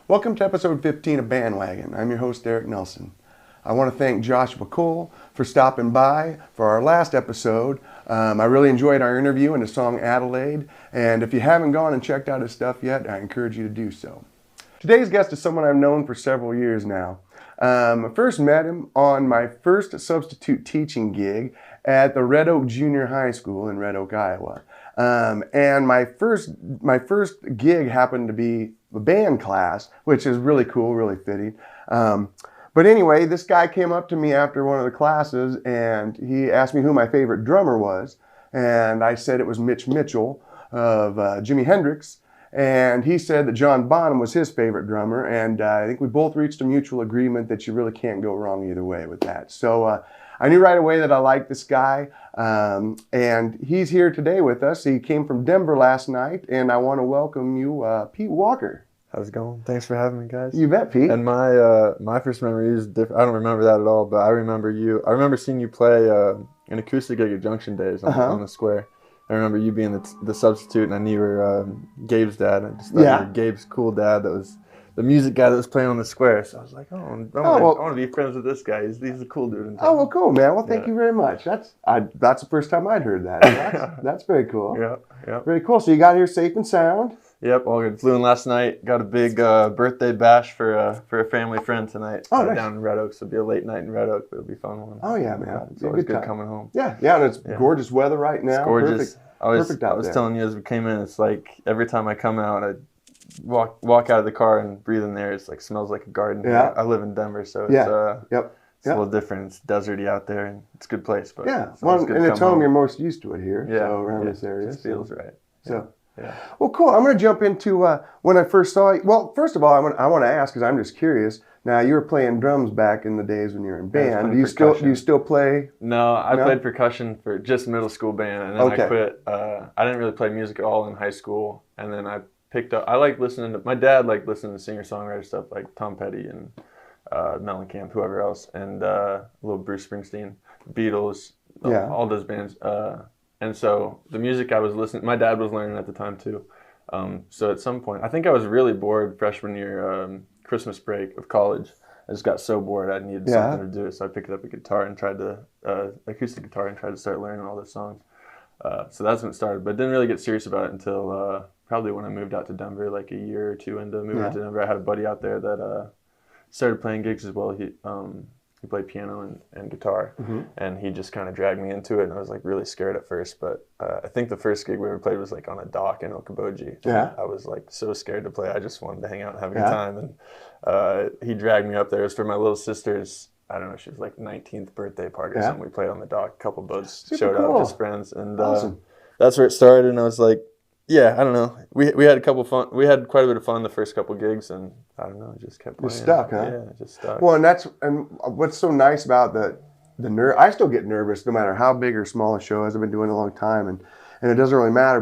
Welcome to episode 15 of Bandwagon. I'm your host, Eric Nelson. I want to thank Joshua Cole for stopping by for our last episode. I really enjoyed our interview and the song Adelaide, and if you haven't gone and checked out his stuff yet, I encourage you to do so. Today's guest is someone I've known for several years now. I first met him on my first substitute teaching gig at the Red Oak Junior High School in Red Oak, Iowa. And my first gig happened to be a band class, which is really cool, really fitting. But anyway, this guy came up to me after one of the classes and he asked me who my favorite drummer was. And I said it was Mitch Mitchell of Jimi Hendrix. And he said that John Bonham was his favorite drummer. And I think we both reached a mutual agreement that you really can't go wrong either way with that. So I knew right away that I liked this guy. And he's here today with us. He came from Denver last night. And I want to welcome you, Pete Walker. How's it going? Thanks for having me, guys. You bet, Pete. And my first memory is different. I don't remember that at all, but I remember you. I remember seeing you play an acoustic gig at Junction Days on the square. I remember you being the substitute, and I knew you were Gabe's dad. I just thought you were Gabe's cool dad that was the music guy that was playing on the square. So I was like, I want to be friends with this guy. He's a cool dude. In town. Oh, well, cool, man. Well, thank you very much. That's the first time I'd heard that. That's very cool. Yeah. Very cool. So you got here safe and sound. Yep, all good. Flew in last night. Got a big birthday bash for a family friend tonight. Nice. Down in Red Oak. So it'll be a late night in Red Oak, but it'll be a fun one. Oh, yeah, man. It's always good coming home. Yeah, and it's gorgeous weather right now. It's gorgeous. Perfect out I was there. telling you as we came in, it's like every time I come out, I walk out of the car and breathe in there. It's like smells like a garden. Yeah. I live in Denver, so it's It's a little different. It's deserty out there, and it's a good place. But it's home. You're most used to it here. Yeah, so around this area, it just feels right. So. Yeah. Well, cool. I'm going to jump into when I first saw you. Well, first of all, I want to ask because I'm just curious. Now, you were playing drums back in the days when you were in band. Do you still play? No, I played percussion for just middle school band, and then I quit. I didn't really play music at all in high school, and then I picked up. I like listening to my dad. Liked listening to singer-songwriter stuff like Tom Petty and Mellencamp, whoever else, and a little Bruce Springsteen, Beatles, all those bands. And so the music I was listening, my dad was learning at the time too. So at some point, I think I was really bored freshman year, Christmas break of college. I just got so bored I needed something to do. So I picked up a guitar and tried to, acoustic guitar and tried to start learning all the songs. So that's when it started, but didn't really get serious about it until probably when I moved out to Denver, like a year or two into moving out to Denver. I had a buddy out there that started playing gigs as well. He played piano and guitar, and he just kind of dragged me into it, and I was like really scared at first, but I think the first gig we ever played was like on a dock in Boji. Yeah. I was like so scared to play. I just wanted to hang out and have a good time, and he dragged me up there. It was for my little sister's, I don't know, she was like 19th birthday party or something. We played on the dock. A couple boats showed up, just friends, and that's where it started, and I was like, I don't know. We had We had quite a bit of fun the first couple gigs, and I don't know. It just kept playing. Just stuck, huh? Yeah, just stuck. Well, and what's so nice about the nerve. I still get nervous no matter how big or small a show is. I've been doing it a long time, and it doesn't really matter.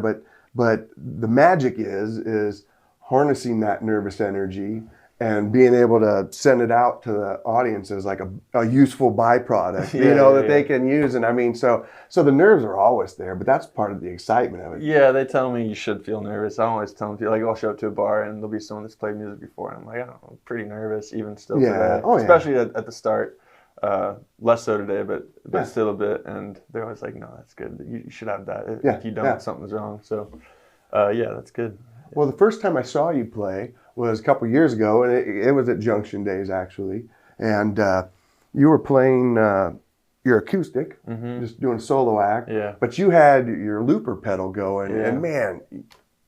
But the magic is harnessing that nervous energy and being able to send it out to the audience as like a useful byproduct, that they can use. And I mean, so the nerves are always there, but that's part of the excitement of it. Yeah, they tell me you should feel nervous. I always tell them, like, I'll show up to a bar and there'll be someone that's played music before, and I'm like, I'm pretty nervous even still today. Especially at the start. Less so today, but still a bit. And they're always like, no, that's good. You should have that. If you don't, something's wrong. So, that's good. Well, the first time I saw you play was a couple years ago, and it was at Junction Days, actually. And you were playing your acoustic, just doing a solo act. Yeah. But you had your looper pedal going, and man,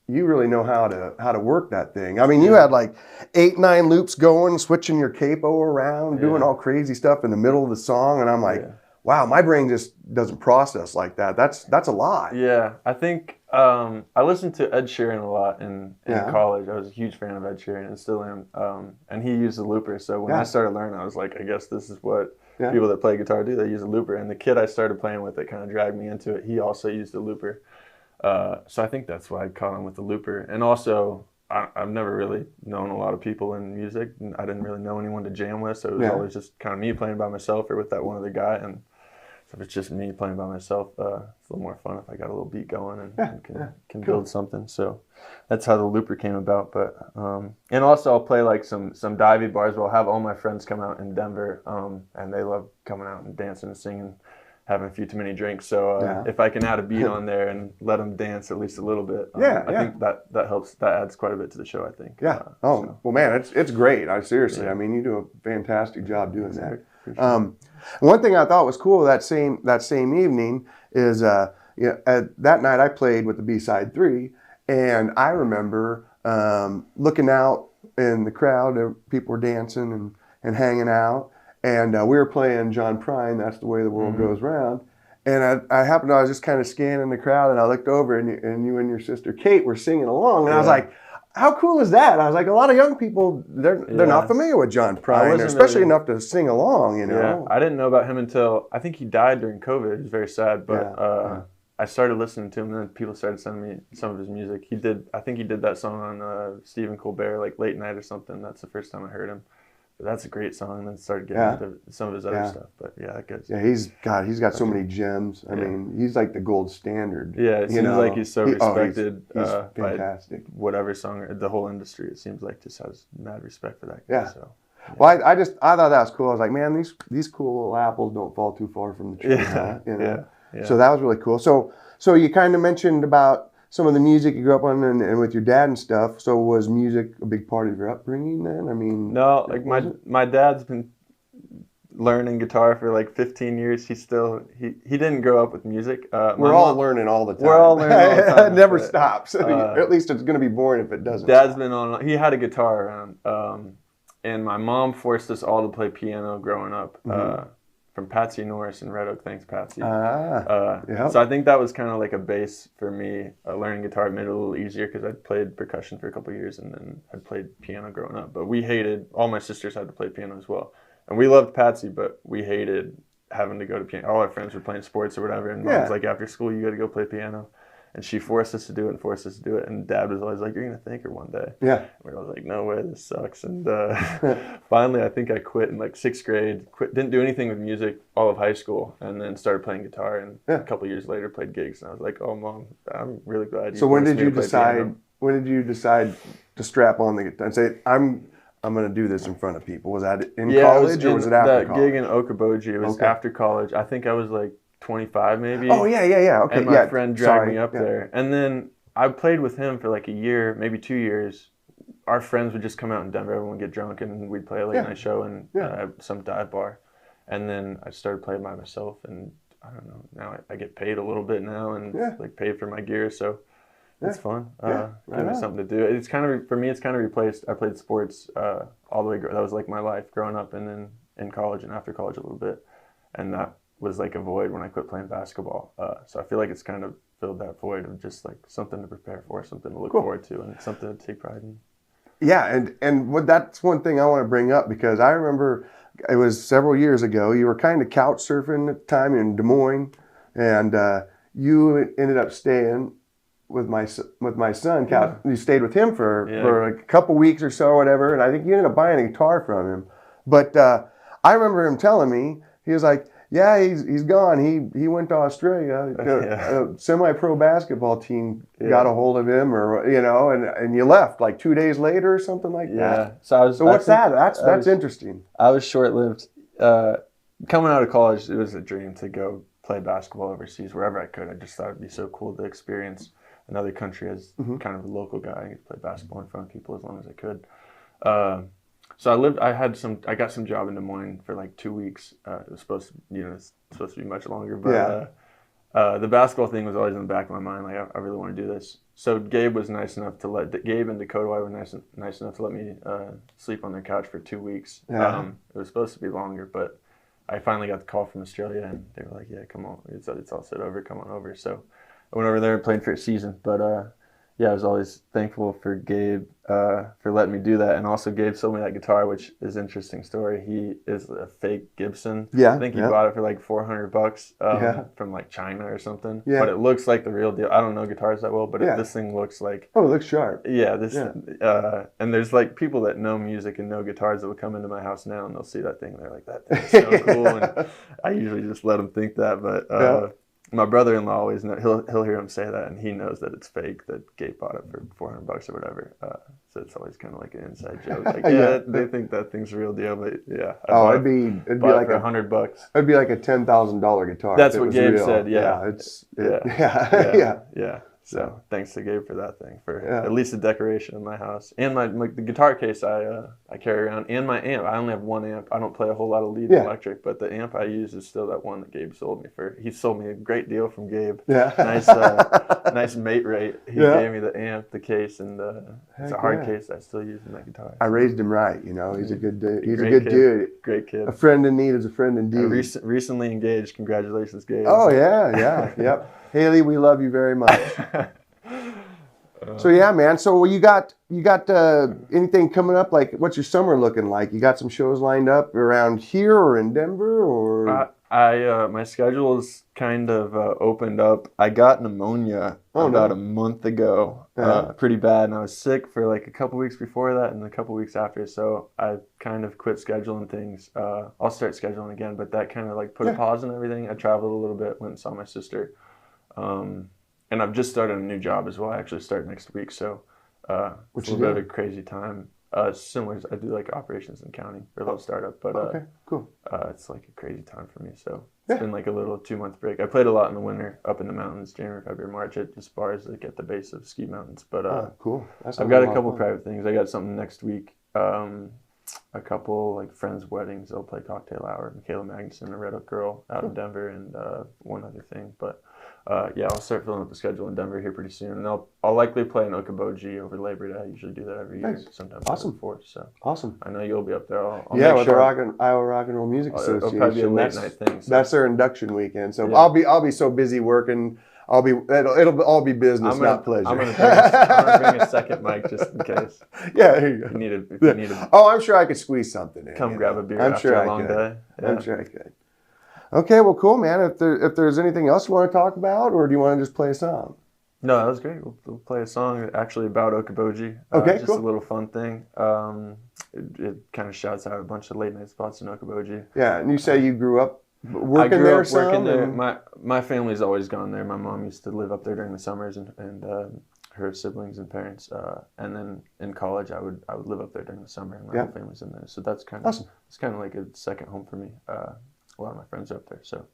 you really know how to work that thing. I mean, you had like 8-9 loops going, switching your capo around, doing all crazy stuff in the middle of the song, and I'm like, wow, my brain just doesn't process like that. That's a lot. Yeah, I think I listened to Ed Sheeran a lot in college. I was a huge fan of Ed Sheeran and still am. And he used a looper. So when I started learning, I was like, I guess this is what people that play guitar do. They use a looper. And the kid I started playing with that kind of dragged me into it, he also used a looper. So I think that's why I caught on with the looper. And also, I've never really known a lot of people in music. I didn't really know anyone to jam with. So it was always just kind of me playing by myself or with that one other guy. And if it's just me playing by myself, it's a little more fun if I got a little beat going and can build something. So that's how the looper came about. But and also I'll play like some divey bars. I'll have all my friends come out in Denver, and they love coming out and dancing and singing, having a few too many drinks. So if I can add a beat on there and let them dance at least a little bit, I think that helps. That adds quite a bit to the show, I think. Yeah. Well, man, it's great. Seriously, I mean, you do a fantastic job doing that. One thing I thought was cool that same evening is that night I played with the B-side 3, and I remember looking out in the crowd, people were dancing and hanging out, and we were playing John Prine, That's the Way the World Goes Round, and I happened, I was just kind of scanning the crowd, and I looked over, and you and your sister Kate were singing along, and I was like, how cool is that? I was like, a lot of young people, they're not familiar with John Prine, especially enough to sing along, you know? Yeah, I didn't know about him until, I think he died during COVID. It was very sad, but I started listening to him, and then people started sending me some of his music. I think he did that song on Stephen Colbert, like Late Night or something. That's the first time I heard him. But that's a great song, and then started getting into some of his other stuff. But yeah, that goes. Yeah, he's got so many gems. I mean, he's like the gold standard. Yeah, it seems like he's so respected. He's fantastic. By whatever song, the whole industry, it seems like just has mad respect for that guy. Yeah. So, Well, I thought that was cool. I was like, man, these cool little apples don't fall too far from the tree. So that was really cool. So you kind of mentioned about some of the music you grew up on and with your dad and stuff. So was music a big part of your upbringing then? I mean, no, like my dad's been learning guitar for like 15 years. He didn't grow up with music. We're all learning all the time. We're all learning all the time. It never stops. At least it's going to be boring if it doesn't. Dad's been on. He had a guitar around, and my mom forced us all to play piano growing up. From Patsy Norris in Red Oak. Thanks, Patsy. So I think that was kind of like a base for me. Learning guitar made it a little easier because I'd played percussion for a couple of years and then I'd played piano growing up. But we hated, all my sisters had to play piano as well. And we loved Patsy, but we hated having to go to piano. All our friends were playing sports or whatever. And Mom was like, after school, you got to go play piano. And she forced us to do it And Dad was always like, you're going to thank her one day. Yeah. And we were always like, no way, this sucks. And finally, I think I quit in like 6th grade. Didn't do anything with music all of high school. And then started playing guitar. And a couple of years later, played gigs. And I was like, oh, Mom, I'm really glad you. So when did you decide to strap on the guitar and say, I'm going to do this in front of people? Was that in college or was it after college? That gig in Boji, it was after college. I think I was like 25 maybe. Oh, yeah. Okay. And my friend dragged me up there. And then I played with him for like a year, maybe 2 years. Our friends would just come out in Denver, everyone would get drunk, and we'd play a late night show in some dive bar. And then I started playing by myself, and I don't know, now I get paid a little bit now and like paid for my gear, so it's fun. Give me something to do. It's kind of, for me, it's kind of replaced. I played sports all the way, that was like my life growing up, and then in college and after college a little bit. And that was like a void when I quit playing basketball. So I feel like it's kind of filled that void of just like something to prepare for, something to look forward to, and something to take pride in. Yeah, and that's one thing I want to bring up, because I remember it was several years ago. You were kind of couch surfing at the time in Des Moines, and you ended up staying with my son. You stayed with him for like a couple weeks or so, or whatever. And I think you ended up buying a guitar from him. But I remember him telling me, he was like, yeah, he's gone. He went to Australia. A semi-pro basketball team got a hold of him, or and you left like 2 days later or something like that. So what's that? That's interesting. I was short-lived. Coming out of college, it was a dream to go play basketball overseas wherever I could. I just thought it'd be so cool to experience another country as kind of a local guy. I could play basketball in front of people as long as I could. So I got some job in Des Moines for like 2 weeks. It was supposed to be much longer, but the basketball thing was always in the back of my mind. Like I really want to do this. So Gabe was nice enough to Gabe and Dakota were nice enough to let me sleep on their couch for 2 weeks. It was supposed to be longer, but I finally got the call from Australia, and they were like, "Yeah, come on, it's all set over. Come on over." So I went over there and played for a season, but yeah, I was always thankful for Gabe for letting me do that. And also Gabe sold me that guitar, which is an interesting story. He is a fake Gibson. Yeah. I think he bought it for like $400 from like China or something. Yeah. But it looks like the real deal. I don't know guitars that well, but this thing looks like... Oh, it looks sharp. Yeah. And there's like people that know music and know guitars that will come into my house now and they'll see that thing and they're like, that thing's so cool. And I usually just let them think that. But my brother-in-law always knows, he'll hear him say that and he knows that it's fake, that Gabe bought it for $400 or whatever. So it's always kind of like an inside joke. Like, they think that thing's the real deal, but yeah. It'd be like for $100. It'd be like a $10,000 guitar. That's what Gabe said. Yeah. So thanks to Gabe for that thing, for at least a decoration in my house. And the guitar case I carry around, and my amp. I only have one amp. I don't play a whole lot of lead electric, but the amp I use is still that one that Gabe sold me for. He sold me a great deal from Gabe. Yeah. Nice mate rate. He gave me the amp, the case, and it's a hard case I still use in that guitar. I raised him right, He's a good dude. He's a good dude. Great kid. A friend in need is a friend indeed. Recently engaged. Congratulations, Gabe. Oh yeah. Yep. Haley, we love you very much. So yeah, man. So you got anything coming up? Like, what's your summer looking like? You got some shows lined up around here or in Denver, or? My schedule is kind of opened up. I got pneumonia about a month ago, pretty bad, and I was sick for like a couple weeks before that and a couple weeks after. So I kind of quit scheduling things. I'll start scheduling again, but that kind of like put a pause on everything. I traveled a little bit, went and saw my sister. And I've just started a new job as well. I actually start next week, so it's a little bit of a crazy time. Similar, I do like operations and accounting for a little startup, but okay, cool. It's like a crazy time for me. So it's been like a little 2-month break. I played a lot in the winter up in the mountains, January, February, March, as far as like at the base of ski mountains. But cool. I've got a couple private things. I got something next week. A couple like friends' weddings. They'll play cocktail hour. Michaela Magnuson, a Red Hook girl out in Denver, and one other thing. But I'll start filling up the schedule in Denver here pretty soon, and I'll likely play in Boji over Labor Day. I usually do that every year, sometimes awesome. 4th. So awesme. I know you'll be up there. I'll with the Iowa Rock and Roll Music Association. It'll probably be a late night thing. So. That's their induction weekend. So I'll be so busy working. It'll all be business, not pleasure. I'm gonna bring a second mic just in case. Yeah, there you go. If you need it. Oh, I'm sure I could squeeze something in. Come grab a beer after a long day. Yeah. I'm sure I could. Okay, well, cool, man. If there's anything else you want to talk about, or do you want to just play a song? No, that was great. We'll play a song actually about Okoboji. Okay, just a little fun thing. It kind of shouts out a bunch of late night spots in Okoboji. Yeah, and you say you grew up working there. Working there. My family's always gone there. My mom used to live up there during the summers, and her siblings and parents. And then in college, I would live up there during the summer, and my whole family's in there. So that's kind of awesome. It's kind of like a second home for me. A lot of my friends are up there, so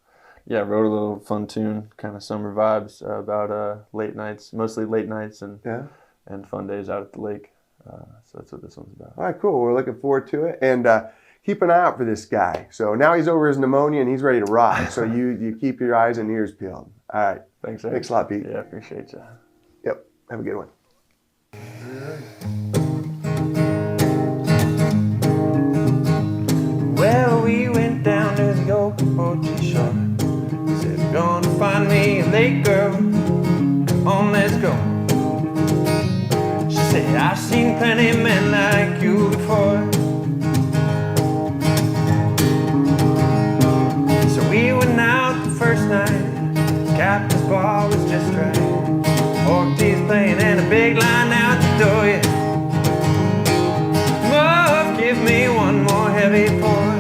wrote a little fun tune, kind of summer vibes about late nights, mostly late nights and fun days out at the lake. So that's what this one's about. All right, cool. We're looking forward to it, and keep an eye out for this guy. So now he's over his pneumonia and he's ready to rock. So you keep your eyes and ears peeled. All right. Thanks, Eric. Thanks a lot, Pete. Yeah, appreciate you. Yep. Have a good one. Well, we went down to the Okoboji shore. Said, gonna find me a lake girl. Come on, let's go. She said, I've seen plenty men like you before. So we went out the first night. Captain's bar was just right. Ortiz playing and a big line out the door, yeah. Love, give me one more heavy pour.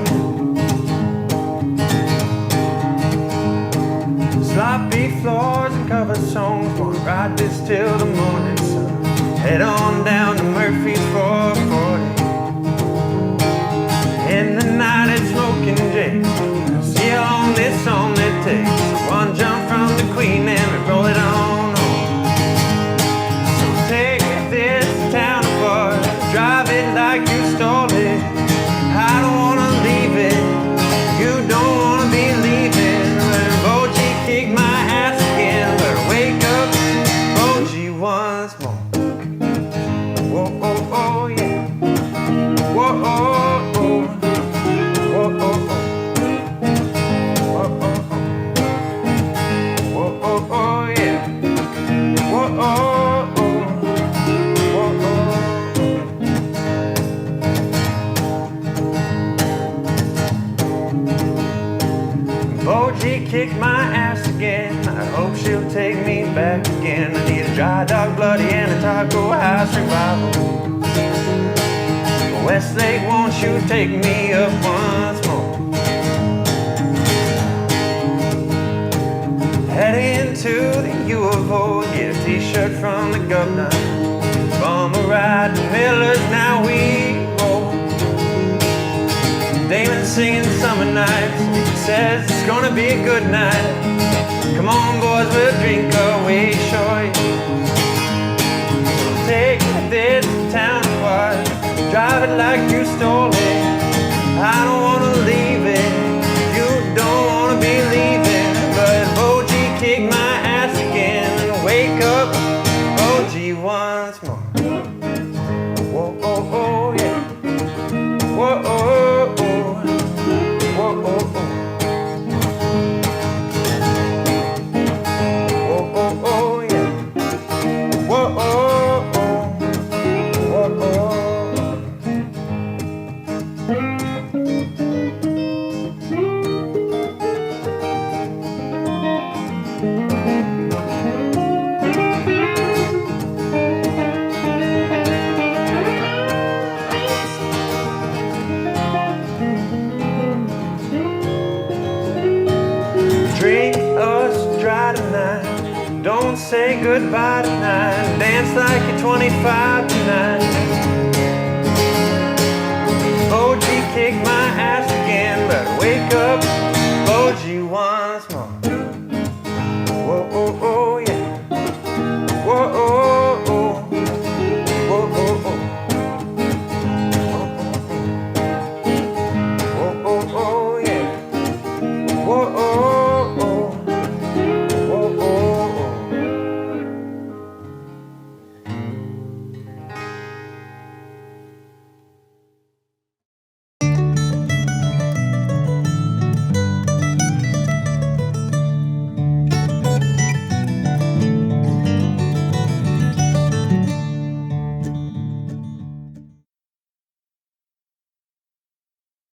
Sloppy floors and cover songs, gonna ride this till the morning sun. Head on down to Murphy's for Boji kicked my ass again. I hope she'll take me back again. I need a dry dog bloody and a taco house revival. Westlake, won't you take me up once more? Heading to the U of O, get a t-shirt from the governor. Bum a ride to Miller's, now we roll. Damon singing summer nights, says it's gonna be a good night. Come on boys, we'll drink away, sure. So take this town apart, drive it like you stole it. I don't wanna leave it, you don't wanna be leaving. But Boji kicked my ass again, and wake up Boji once more. Whoa, oh, oh, yeah. Whoa, oh, oh, whoa, oh, oh. Whoa, oh, oh, yeah. Whoa, oh, oh, whoa, oh. Drink us dry tonight, don't say goodbye tonight, dance like you're 25 tonight. Boji kicked my ass again, but wake up